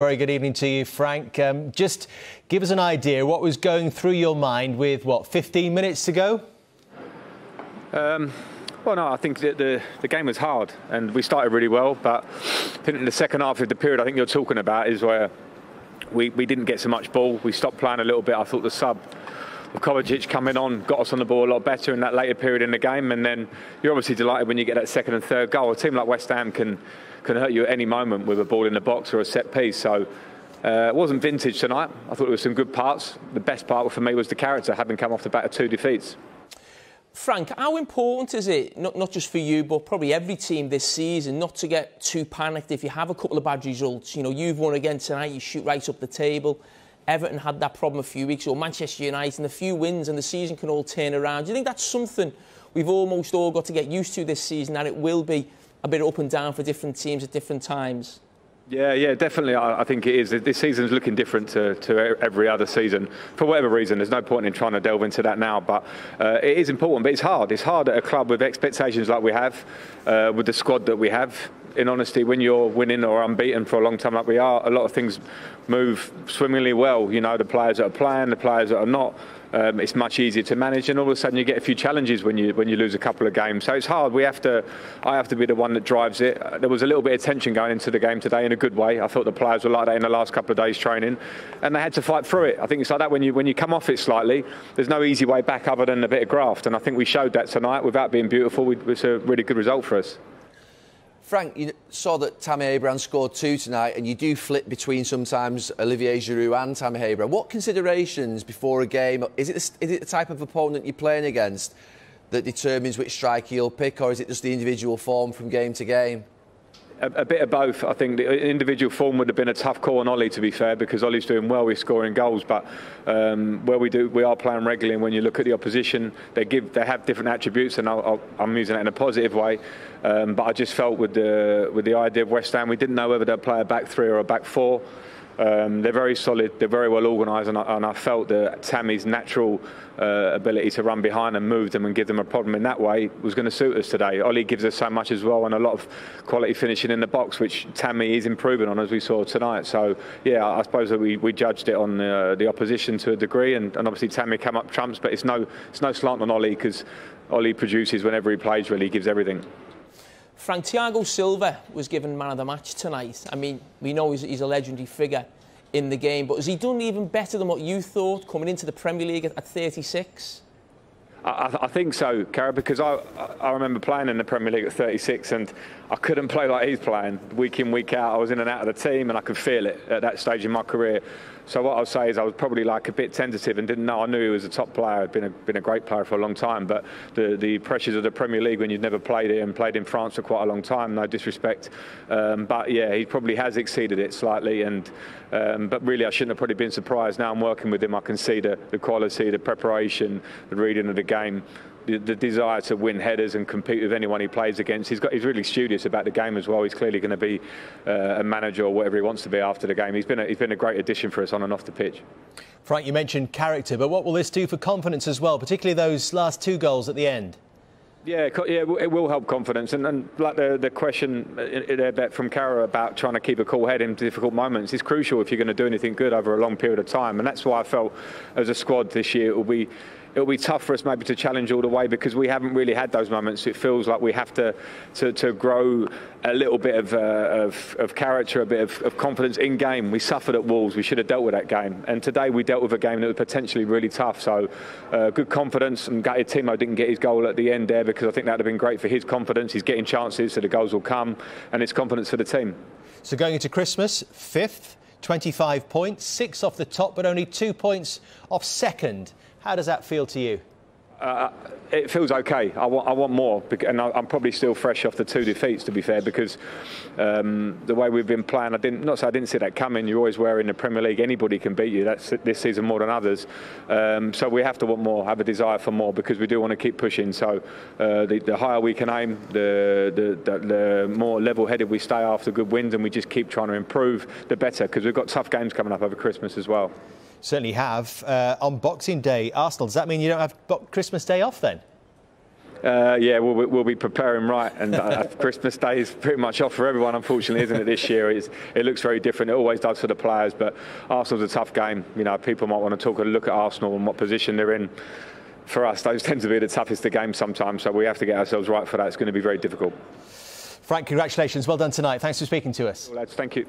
Very good evening to you, Frank. Just give us an idea what was going through your mind with, 15 minutes to go? Well, no, I think that the game was hard and we started really well, but I think in the second half of the period I think you're talking about is where we didn't get so much ball. We stopped playing a little bit. I thought the sub of Kovacic coming on got us on the ball a lot better in that later period in the game, and then you're obviously delighted when you get that second and third goal. A team like West Ham can hurt you at any moment with a ball in the box or a set piece. So it wasn't vintage tonight. I thought there were some good parts. The best part for me was the character, having come off the back of 2 defeats. Frank, how important is it, not just for you, but probably every team this season, not to get too panicked if you have a couple of bad results? You know, you've won again tonight, you shoot right up the table. Everton had that problem a few weeks ago, Manchester United, and a few wins and the season can all turn around. Do you think that's something we've almost all got to get used to this season, that it will be a bit up and down for different teams at different times? Yeah, definitely. I think it is. This season's looking different to every other season. For whatever reason, there's no point in trying to delve into that now. But it is important, but it's hard. It's hard at a club with expectations like we have, with the squad that we have. In honesty, when you're winning or unbeaten for a long time like we are, a lot of things move swimmingly well. You know, the players that are playing, the players that are not. It's much easier to manage, and all of a sudden you get a few challenges when you lose a couple of games. So it's hard. I have to be the one that drives it. There was a little bit of tension going into the game today in a good way. I thought the players were like that in the last couple of days training, and they had to fight through it. I think it's like that when you come off it slightly. There's no easy way back other than a bit of graft, and I think we showed that tonight without being beautiful. It was a really good result for us. Frank, you saw that Tammy Abraham scored 2 tonight, and you do flip between sometimes Olivier Giroud and Tammy Abraham. What considerations before a game? Is it the type of opponent you're playing against that determines which striker you'll pick, or is it just the individual form from game to game? A bit of both. I think the individual form would have been a tough call on Ollie, to be fair, because Ollie's doing well with scoring goals. But where we are playing regularly, and when you look at the opposition, they have different attributes, and I'm using that in a positive way. But I just felt with the idea of West Ham, we didn't know whether they'd play a back 3 or a back 4. They're very solid, they're very well organised, and I felt that Tammy's natural ability to run behind and move them and give them a problem in that way was going to suit us today. Ollie gives us so much as well, and a lot of quality finishing in the box, which Tammy is improving on, as we saw tonight. So yeah, I suppose that we judged it on the opposition to a degree, and obviously Tammy came up trumps, but it's no slant on Ollie, because Ollie produces whenever he plays. Really, he gives everything. Frank, Thiago Silva was given man of the match tonight. I mean, we know he's a legendary figure in the game, but has he done even better than what you thought coming into the Premier League at 36? I think so, Carragher, because I remember playing in the Premier League at 36 and I couldn't play like he's playing week in, week out. I was in and out of the team and I could feel it at that stage in my career. So what I'll say is I was probably like a bit tentative and didn't know. I knew he was a top player. I'd been a great player for a long time, but the pressures of the Premier League when you've never played it and played in France for quite a long time, no disrespect. But yeah, he probably has exceeded it slightly, but really I shouldn't have probably been surprised. Now I'm working with him, I can see the quality, the preparation, the reading of the game, the desire to win headers and compete with anyone he plays against. He's really studious about the game as well. He's clearly going to be a manager or whatever he wants to be after the game. He's been a great addition for us on and off the pitch. Frank, you mentioned character, but what will this do for confidence as well, particularly those last 2 goals at the end? Yeah, it will help confidence, and like the question there from Carragher about trying to keep a cool head in difficult moments is crucial if you're going to do anything good over a long period of time, and that's why I felt as a squad this year it'll be tough for us maybe to challenge all the way, because we haven't really had those moments. It feels like we have to grow a little bit of character, a bit of confidence in game. We suffered at Wolves. We should have dealt with that game. And today we dealt with a game that was potentially really tough. So good confidence. And gutted Timo didn't get his goal at the end there, because I think that would have been great for his confidence. He's getting chances, so the goals will come. And it's confidence for the team. So going into Christmas, 5th, 25 points, 6 off the top, but only 2 points off second. How does that feel to you? It feels okay. I want more, and I'm probably still fresh off the 2 defeats, to be fair, because the way we've been playing, I didn't see that coming. You're always where in the Premier League anybody can beat you. That's this season more than others. So we have to want more, have a desire for more, because we do want to keep pushing. So the higher we can aim, the more level-headed we stay after good wins, and we just keep trying to improve, the better, because we've got tough games coming up over Christmas as well. Certainly have. On Boxing Day, Arsenal, does that mean you don't have Christmas Day off then? Yeah, we'll be preparing right, and Christmas Day is pretty much off for everyone, unfortunately, isn't it? This year, it looks very different. It always does for the players, but Arsenal's a tough game. You know, people might want to look at Arsenal and what position they're in. For us, those tend to be the toughest of games sometimes, so we have to get ourselves right for that. It's going to be very difficult. Frank, congratulations. Well done tonight. Thanks for speaking to us. Well, lads, thank you.